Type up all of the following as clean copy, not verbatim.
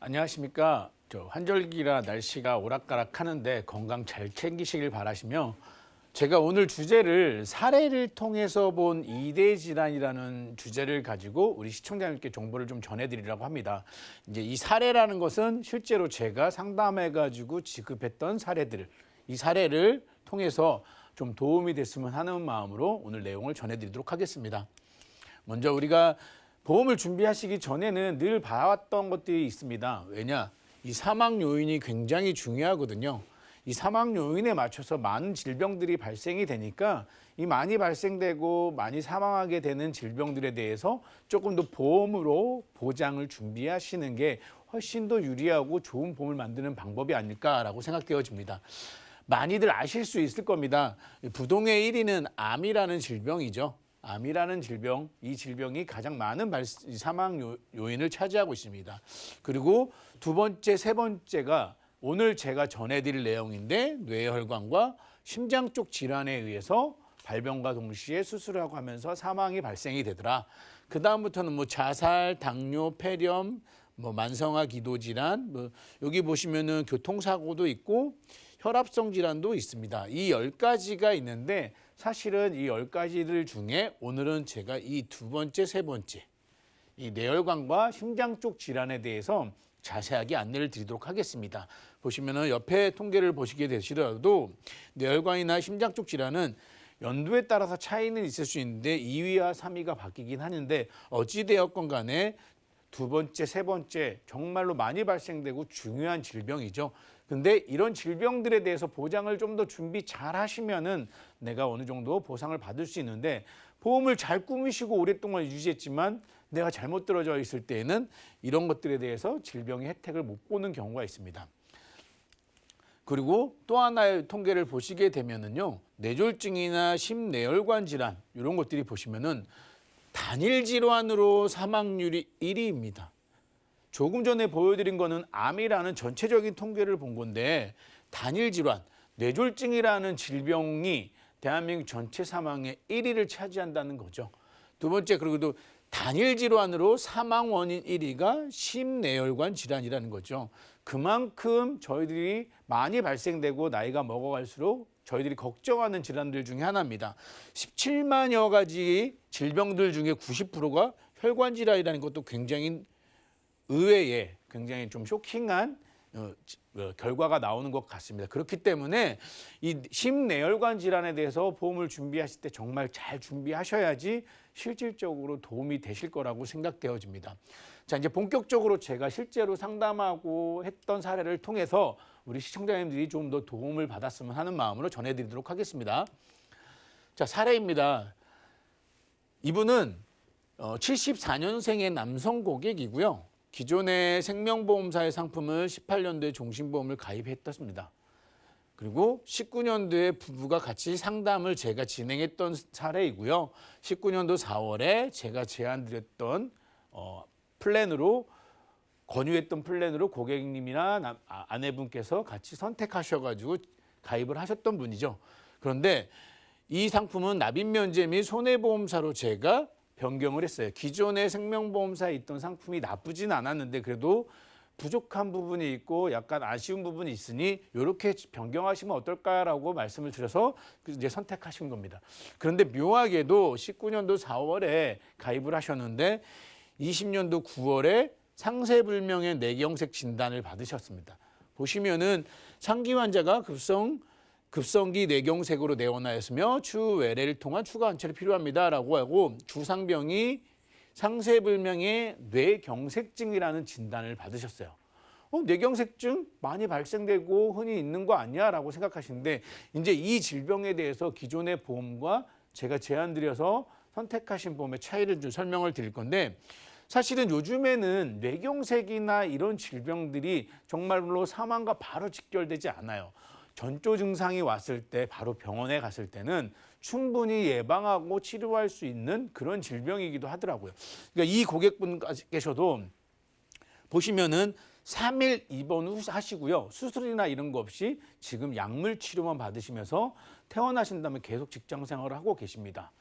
안녕하십니까. 환절기라 날씨가 오락가락하는데 건강 잘 챙기시길 바라시며 제가 오늘 주제를 사례를 통해서 본 이대 질환이라는 주제를 가지고 우리 시청자님께 정보를 좀 전해드리려고 합니다. 이제 이 사례라는 것은 실제로 제가 상담해가지고 지급했던 사례들, 이 사례를 통해서 좀 도움이 됐으면 하는 마음으로 오늘 내용을 전해드리도록 하겠습니다. 먼저 우리가 보험을 준비하시기 전에는 늘 봐왔던 것들이 있습니다. 왜냐? 이 사망 요인이 굉장히 중요하거든요. 이 사망 요인에 맞춰서 많은 질병들이 발생이 되니까 이 많이 발생되고 많이 사망하게 되는 질병들에 대해서 조금 더 보험으로 보장을 준비하시는 게 훨씬 더 유리하고 좋은 보험을 만드는 방법이 아닐까라고 생각되어집니다. 많이들 아실 수 있을 겁니다. 부동의 1위는 암이라는 질병이죠. 암이라는 질병, 이 질병이 가장 많은 사망 요인을 차지하고 있습니다. 그리고 두 번째, 세 번째가 오늘 제가 전해드릴 내용인데 뇌혈관과 심장 쪽 질환에 의해서 발병과 동시에 수술하고 하면서 사망이 발생이 되더라. 그 다음부터는 뭐 자살, 당뇨, 폐렴, 뭐 만성화 기도 질환, 여기 보시면은 교통사고도 있고 혈압성 질환도 있습니다. 이 10가지가 있는데 사실은 이 10가지들 중에 오늘은 제가 이 두 번째, 세 번째 이 뇌혈관과 심장 쪽 질환에 대해서 자세하게 안내를 드리도록 하겠습니다. 보시면은 옆에 통계를 보시게 되시더라도 뇌혈관이나 심장 쪽 질환은 연도에 따라서 차이는 있을 수 있는데 2위와 3위가 바뀌긴 하는데 어찌되었건 간에 두 번째, 세 번째 정말로 많이 발생되고 중요한 질병이죠. 근데 이런 질병들에 대해서 보장을 좀 더 준비 잘 하시면은 내가 어느 정도 보상을 받을 수 있는데 보험을 잘 꾸미시고 오랫동안 유지했지만 내가 잘못 들어져 있을 때에는 이런 것들에 대해서 질병의 혜택을 못 보는 경우가 있습니다. 그리고 또 하나의 통계를 보시게 되면은요, 뇌졸중이나 심뇌혈관 질환 이런 것들이 보시면은 단일 질환으로 사망률이 1위입니다. 조금 전에 보여드린 거는 암이라는 전체적인 통계를 본 건데 단일 질환, 뇌졸중이라는 질병이 대한민국 전체 사망의 1위를 차지한다는 거죠. 두 번째, 그리고 또 단일 질환으로 사망 원인 1위가 심뇌혈관 질환이라는 거죠. 그만큼 저희들이 많이 발생되고 나이가 먹어갈수록 저희들이 걱정하는 질환들 중에 하나입니다. 17만여 가지 질병들 중에 90%가 혈관 질환이라는 것도 굉장히 의외의 굉장히 좀 쇼킹한 결과가 나오는 것 같습니다. 그렇기 때문에 이 심뇌혈관 질환에 대해서 보험을 준비하실 때 정말 잘 준비하셔야지 실질적으로 도움이 되실 거라고 생각되어집니다. 자, 이제 본격적으로 제가 실제로 상담하고 했던 사례를 통해서 우리 시청자님들이 좀 더 도움을 받았으면 하는 마음으로 전해드리도록 하겠습니다. 자, 사례입니다. 이분은 74년생의 남성 고객이고요. 기존의 생명보험사의 상품을 18년도에 종신보험을 가입했습니다. 그리고 19년도에 부부가 같이 상담을 제가 진행했던 사례이고요. 19년도 4월에 제가 제안드렸던 플랜으로 권유했던 플랜으로 고객님이나 아내분께서 같이 선택하셔가지고 가입을 하셨던 분이죠. 그런데 이 상품은 납입면제 및 손해보험사로 제가 변경을 했어요. 기존의 생명보험사에 있던 상품이 나쁘진 않았는데 그래도 부족한 부분이 있고 약간 아쉬운 부분이 있으니 이렇게 변경하시면 어떨까라고 말씀을 드려서 이제 선택하신 겁니다. 그런데 묘하게도 19년도 4월에 가입을 하셨는데 20년도 9월에 상세불명의 뇌경색 진단을 받으셨습니다. 보시면은 상기 환자가 급성기 뇌경색으로 내원하였으며 추후 외래를 통한 추가 관찰이 필요합니다라고 하고 주상병이 상세불명의 뇌경색증이라는 진단을 받으셨어요. 뇌경색증 많이 발생되고 흔히 있는 거 아니야? 라고 생각하시는데 이제 이 질병에 대해서 기존의 보험과 제가 제안드려서 선택하신 보험의 차이를 좀 설명을 드릴 건데 사실은 요즘에는 뇌경색이나 이런 질병들이 정말로 사망과 바로 직결되지 않아요. 전조 증상이 왔을 때 바로 병원에 갔을 때는 충분히 예방하고 치료할 수 있는 그런 질병이기도 하더라고요. 그러니까 이 고객분께서도 보시면은 3일 입원 후 하시고요. 수술이나 이런 거 없이 지금 약물 치료만 받으시면서 퇴원하신 다음에 계속 직장 생활을 하고 계십니다.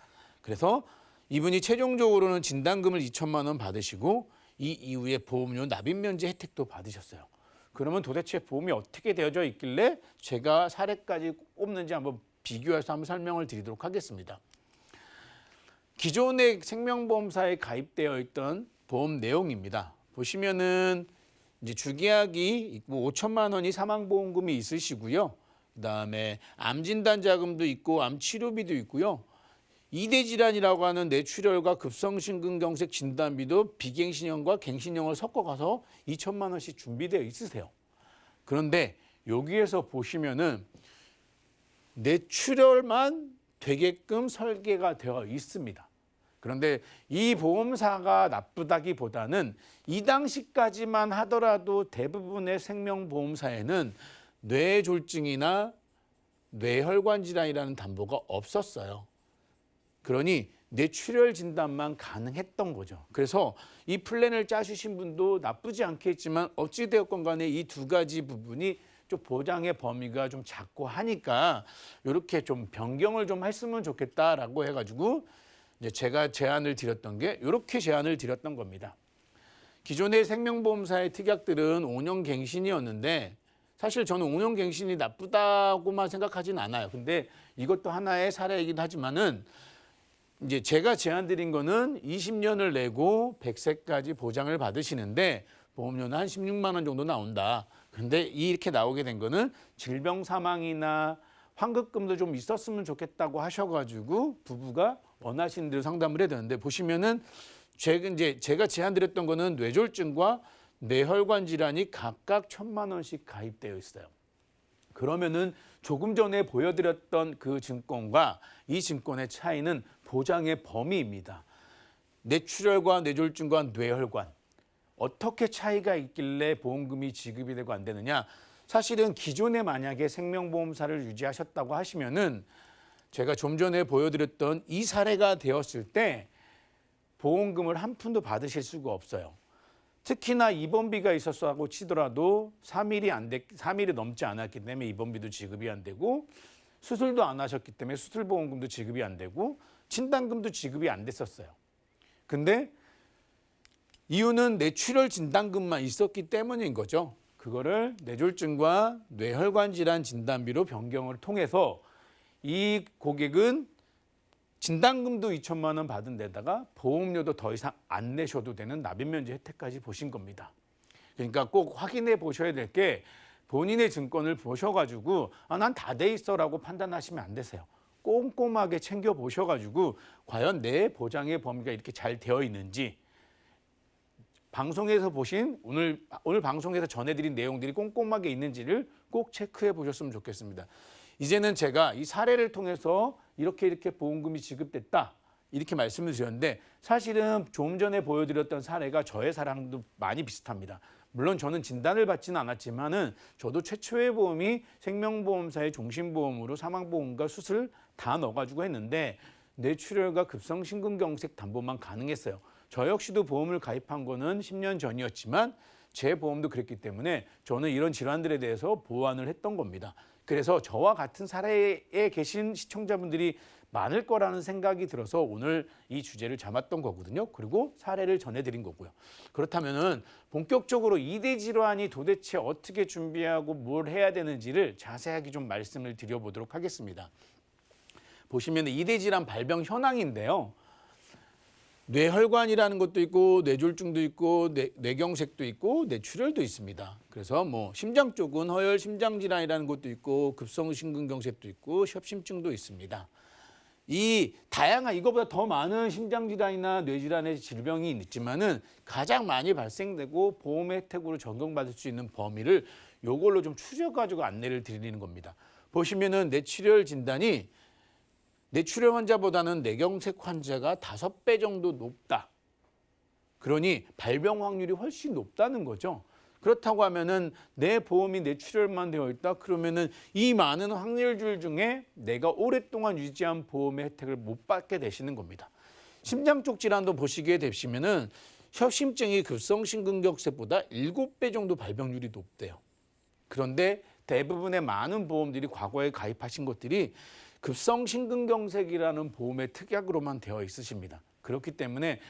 그래서 이분이 최종적으로는 진단금을 2천만 원 받으시고 이 이후에 보험료 납입 면제 혜택도 받으셨어요. 그러면 도대체 보험이 어떻게 되어져 있길래 제가 사례까지 꼽는지 한번 비교해서 한번 설명을 드리도록 하겠습니다. 기존의 생명보험사에 가입되어 있던 보험 내용입니다. 보시면은 이제 주계약이 있고 5천만 원이 사망보험금이 있으시고요. 그다음에 암 진단 자금도 있고 암 치료비도 있고요. 2대 질환이라고 하는 뇌출혈과 급성심근경색 진단비도 비갱신형과 갱신형을 섞어가서 2천만 원씩 준비되어 있으세요. 그런데 여기에서 보시면은 뇌출혈만 되게끔 설계가 되어 있습니다. 그런데 이 보험사가 나쁘다기보다는 이 당시까지만 하더라도 대부분의 생명보험사에는 뇌졸중이나 뇌혈관 질환이라는 담보가 없었어요. 그러니 뇌출혈 진단만 가능했던 거죠. 그래서 이 플랜을 짜주신 분도 나쁘지 않겠지만 어찌되었건 간에 이 두 가지 부분이 좀 보장의 범위가 좀 작고 하니까 이렇게 좀 변경을 좀 했으면 좋겠다라고 해가지고 이제 제가 제안을 드렸던 게 이렇게 제안을 드렸던 겁니다. 기존의 생명보험사의 특약들은 5년 갱신이었는데 사실 저는 5년 갱신이 나쁘다고만 생각하진 않아요. 근데 이것도 하나의 사례이긴 하지만은 이제 제가 제안 드린 거는 20년을 내고 100세까지 보장을 받으시는데 보험료는 한 16만 원 정도 나온다. 근데 이렇게 나오게 된 거는 질병 사망이나 환급금도 좀 있었으면 좋겠다고 하셔가지고 부부가 원하시는 대로 상담을 해야 되는데 보시면은 제가 제안드렸던 거는 뇌졸중과 뇌혈관 질환이 각각 1,000만 원씩 가입되어 있어요. 그러면은 조금 전에 보여드렸던 그 증권과 이 증권의 차이는 보장의 범위입니다. 뇌출혈과 뇌졸중과 뇌혈관 어떻게 차이가 있길래 보험금이 지급이 되고 안 되느냐? 사실은 기존에 만약에 생명보험사를 유지하셨다고 하시면은 제가 좀 전에 보여드렸던 이 사례가 되었을 때 보험금을 한 푼도 받으실 수가 없어요. 특히나 입원비가 있었다고 치더라도 3일이 넘지 않았기 때문에 입원비도 지급이 안 되고 수술도 안 하셨기 때문에 수술보험금도 지급이 안 되고 진단금도 지급이 안 됐었어요. 근데 이유는 뇌출혈 진단금만 있었기 때문인 거죠. 그거를 뇌졸중과 뇌혈관 질환 진단비로 변경을 통해서 이 고객은 진단금도 2천만 원 받은 데다가 보험료도 더 이상 안 내셔도 되는 납입 면제 혜택까지 보신 겁니다. 그러니까 꼭 확인해 보셔야 될 게 본인의 증권을 보셔가지고 난 다 돼 있어라고 판단하시면 안 되세요. 꼼꼼하게 챙겨 보셔가지고 과연 내 보장의 범위가 이렇게 잘 되어 있는지 방송에서 보신 오늘 방송에서 전해드린 내용들이 꼼꼼하게 있는지를 꼭 체크해 보셨으면 좋겠습니다. 이제는 제가 이 사례를 통해서 이렇게 보험금이 지급됐다 이렇게 말씀을 드렸는데 사실은 좀 전에 보여드렸던 사례가 저의 사례랑도 많이 비슷합니다. 물론 저는 진단을 받지는 않았지만은 저도 최초의 보험이 생명보험사의 종신보험으로 사망보험과 수술 다 넣어가지고 했는데 뇌출혈과 급성심근경색 담보만 가능했어요. 저 역시도 보험을 가입한 거는 10년 전이었지만 제 보험도 그랬기 때문에 저는 이런 질환들에 대해서 보완을 했던 겁니다. 그래서 저와 같은 사례에 계신 시청자분들이 많을 거라는 생각이 들어서 오늘 이 주제를 잡았던 거거든요. 그리고 사례를 전해드린 거고요. 그렇다면은 본격적으로 2대 질환이 도대체 어떻게 준비하고 뭘 해야 되는지를 자세하게 좀 말씀을 드려보도록 하겠습니다. 보시면 2대 질환 발병 현황인데요. 뇌혈관이라는 것도 있고 뇌졸중도 있고 뇌경색도 있고 뇌출혈도 있습니다. 그래서 뭐 심장 쪽은 허혈 심장질환이라는 것도 있고 급성심근경색도 있고 협심증도 있습니다. 이 다양한 이거보다 더 많은 심장질환이나 뇌질환의 질병이 있지만은 가장 많이 발생되고 보험 혜택으로 적용받을 수 있는 범위를 요걸로 좀 추려가지고 안내를 드리는 겁니다. 보시면은 뇌출혈 진단이 뇌출혈 환자보다는 뇌경색 환자가 5배 정도 높다. 그러니 발병 확률이 훨씬 높다는 거죠. 그렇다고 하면은 내 보험이 뇌출혈만 되어 있다. 그러면은 이 많은 확률들 중에 내가 오랫동안 유지한 보험의 혜택을 못 받게 되시는 겁니다. 심장 쪽 질환도 보시게 되시면은 협심증이 급성심근경색보다 7배 정도 발병률이 높대요. 그런데 대부분의 많은 보험들이 과거에 가입하신 것들이 급성심근경색이라는 보험의 특약으로만 되어 있으십니다. 그렇기 때문에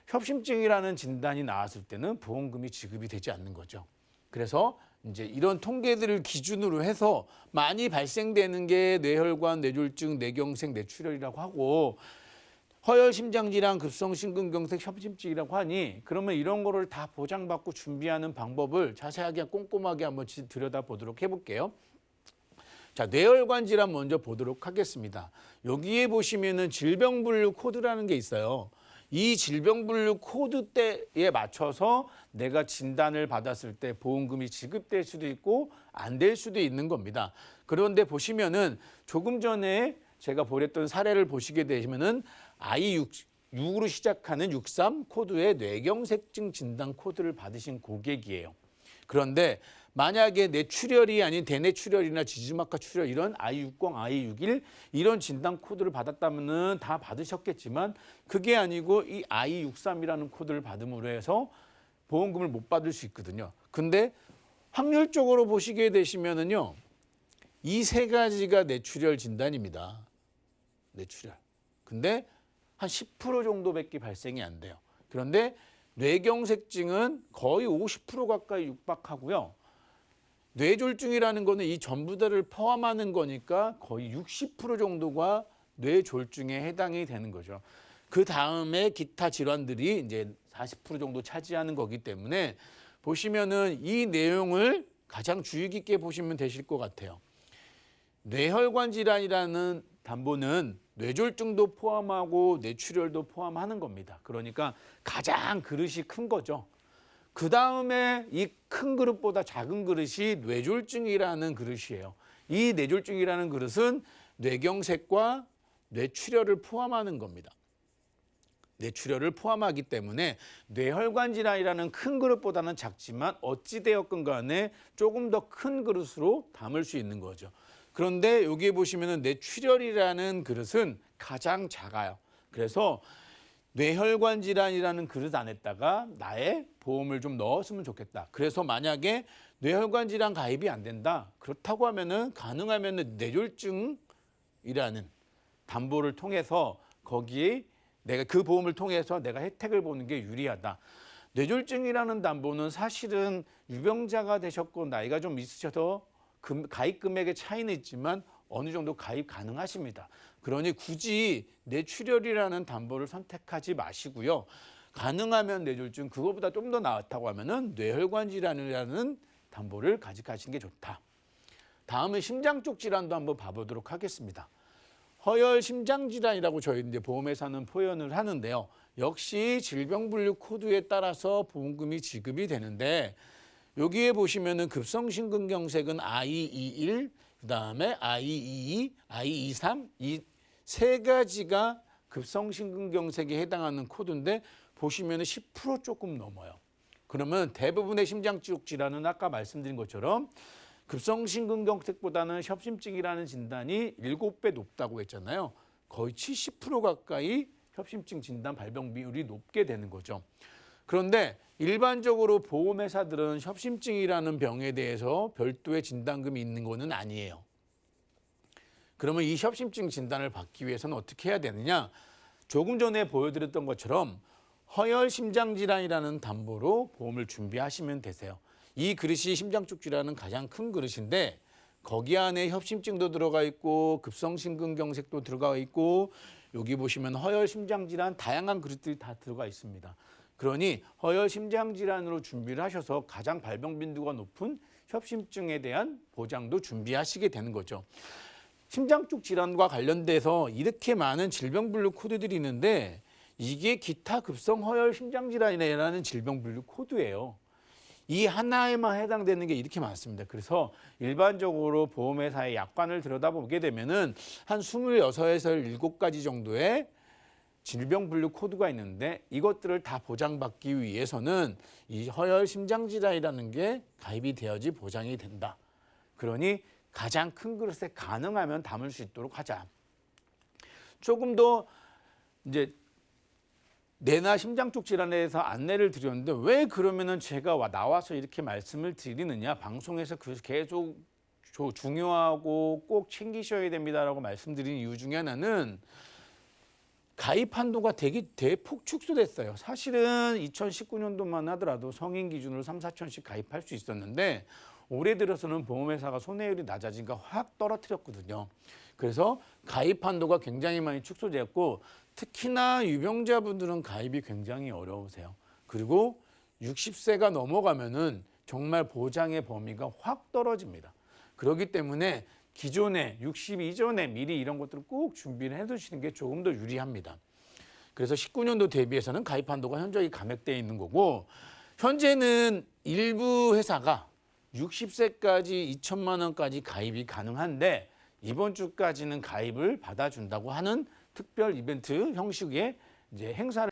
협심증이라는 진단이 나왔을 때는 보험금이 지급이 되지 않는 거죠. 그래서 이제 이런 통계들을 기준으로 해서 많이 발생되는 게 뇌혈관, 뇌졸중, 뇌경색, 뇌출혈이라고 하고 허혈심장질환, 급성심근경색, 협심증이라고 하니 그러면 이런 거를 다 보장받고 준비하는 방법을 자세하게 꼼꼼하게 한번 들여다보도록 해볼게요. 자, 뇌혈관 질환 먼저 보도록 하겠습니다. 여기에 보시면은 질병분류 코드라는 게 있어요. 이 질병분류 코드대에 맞춰서 내가 진단을 받았을 때 보험금이 지급될 수도 있고 안 될 수도 있는 겁니다. 그런데 보시면은 조금 전에 제가 보냈던 사례를 보시게 되시면은 I6으로 시작하는 63 코드의 뇌경색증 진단 코드를 받으신 고객이에요. 그런데 만약에 뇌출혈이 아닌 대뇌출혈이나 지지막하 출혈 이런 I60, I61 이런 진단 코드를 받았다면은 다 받으셨겠지만 그게 아니고 이 I63이라는 코드를 받음으로 해서 보험금을 못 받을 수 있거든요. 근데 확률적으로 보시게 되시면은요. 이 세 가지가 뇌출혈 진단입니다. 뇌출혈. 근데 한 10% 정도밖에 발생이 안 돼요. 그런데 뇌경색증은 거의 50% 가까이 육박하고요. 뇌졸중이라는 거는 이 전부 다를 포함하는 거니까 거의 60% 정도가 뇌졸중에 해당이 되는 거죠. 그 다음에 기타 질환들이 이제 40% 정도 차지하는 거기 때문에 보시면은 이 내용을 가장 주의 깊게 보시면 되실 것 같아요. 뇌혈관 질환이라는 담보는 뇌졸중도 포함하고 뇌출혈도 포함하는 겁니다. 그러니까 가장 그릇이 큰 거죠. 그 다음에 이 큰 그릇보다 작은 그릇이 뇌졸중이라는 그릇이에요. 이 뇌졸중이라는 그릇은 뇌경색과 뇌출혈을 포함하는 겁니다. 뇌출혈을 포함하기 때문에 뇌혈관 질환이라는 큰 그릇보다는 작지만 어찌되었건 간에 조금 더 큰 그릇으로 담을 수 있는 거죠. 그런데 여기에 보시면은 뇌출혈이라는 그릇은 가장 작아요. 그래서 뇌혈관 질환이라는 그릇 안에다가 나의 보험을 좀 넣었으면 좋겠다. 그래서 만약에 뇌혈관 질환 가입이 안 된다. 그렇다고 하면은 가능하면은 뇌졸중이라는 담보를 통해서 거기에 내가 그 보험을 통해서 내가 혜택을 보는 게 유리하다. 뇌졸중이라는 담보는 사실은 유병자가 되셨고 나이가 좀 있으셔서 가입 금액의 차이는 있지만 어느 정도 가입 가능하십니다. 그러니 굳이 뇌출혈이라는 담보를 선택하지 마시고요. 가능하면 뇌졸중 그거보다 좀 더 나았다고 하면은 뇌혈관 질환이라는 담보를 가져가시는 게 좋다. 다음은 심장 쪽 질환도 한번 봐보도록 하겠습니다. 허혈 심장 질환이라고 저희 이제 보험회사는 표현을 하는데요. 역시 질병분류 코드에 따라서 보험금이 지급이 되는데 여기에 보시면은 급성심근경색은 I21, 그다음에 I22, I23 이 세 가지가 급성심근경색에 해당하는 코드인데 보시면은 10% 조금 넘어요. 그러면 대부분의 심장 쪽 질환은 아까 말씀드린 것처럼 급성심근경색보다는 협심증이라는 진단이 7배 높다고 했잖아요. 거의 70% 가까이 협심증 진단 발병 비율이 높게 되는 거죠. 그런데 일반적으로 보험회사들은 협심증이라는 병에 대해서 별도의 진단금이 있는 것은 아니에요. 그러면 이 협심증 진단을 받기 위해서는 어떻게 해야 되느냐? 조금 전에 보여드렸던 것처럼 허혈심장질환이라는 담보로 보험을 준비하시면 되세요. 이 그릇이 심장 쪽 질환은 가장 큰 그릇인데 거기 안에 협심증도 들어가 있고 급성심근경색도 들어가 있고 여기 보시면 허혈심장질환 다양한 그릇들이 다 들어가 있습니다. 그러니 허혈심장질환으로 준비를 하셔서 가장 발병 빈도가 높은 협심증에 대한 보장도 준비하시게 되는 거죠. 심장 쪽 질환과 관련돼서 이렇게 많은 질병분류 코드들이 있는데 이게 기타 급성 허혈심장질환이라는 질병분류 코드예요. 이 하나에만 해당되는 게 이렇게 많습니다. 그래서 일반적으로 보험회사의 약관을 들여다보게 되면은 한 26에서 7가지 정도의 질병분류 코드가 있는데 이것들을 다 보장받기 위해서는 이 허혈심장질환이라는 게 가입이 되어야지 보장이 된다. 그러니 가장 큰 그릇에 가능하면 담을 수 있도록 하자. 조금 더 이제 뇌나 심장 쪽 질환에 대해서 안내를 드렸는데 왜 그러면은 제가 나와서 이렇게 말씀을 드리느냐. 방송에서 계속 중요하고 꼭 챙기셔야 됩니다라고 말씀드린 이유 중에 하나는 가입 한도가 대폭 축소됐어요. 사실은 2019년도만 하더라도 성인 기준으로 3, 4천씩 가입할 수 있었는데 올해 들어서는 보험회사가 손해율이 낮아지니까 확 떨어뜨렸거든요. 그래서 가입 한도가 굉장히 많이 축소되었고 특히나 유병자분들은 가입이 굉장히 어려우세요. 그리고 60세가 넘어가면은 정말 보장의 범위가 확 떨어집니다. 그렇기 때문에 기존에 60 이전에 미리 이런 것들을 꼭 준비를 해두시는 게 조금 더 유리합니다. 그래서 19년도 대비해서는 가입 한도가 현저히 감액되어 있는 거고 현재는 일부 회사가 60세까지 2천만 원까지 가입이 가능한데 이번 주까지는 가입을 받아준다고 하는 특별 이벤트 형식의 이제 행사를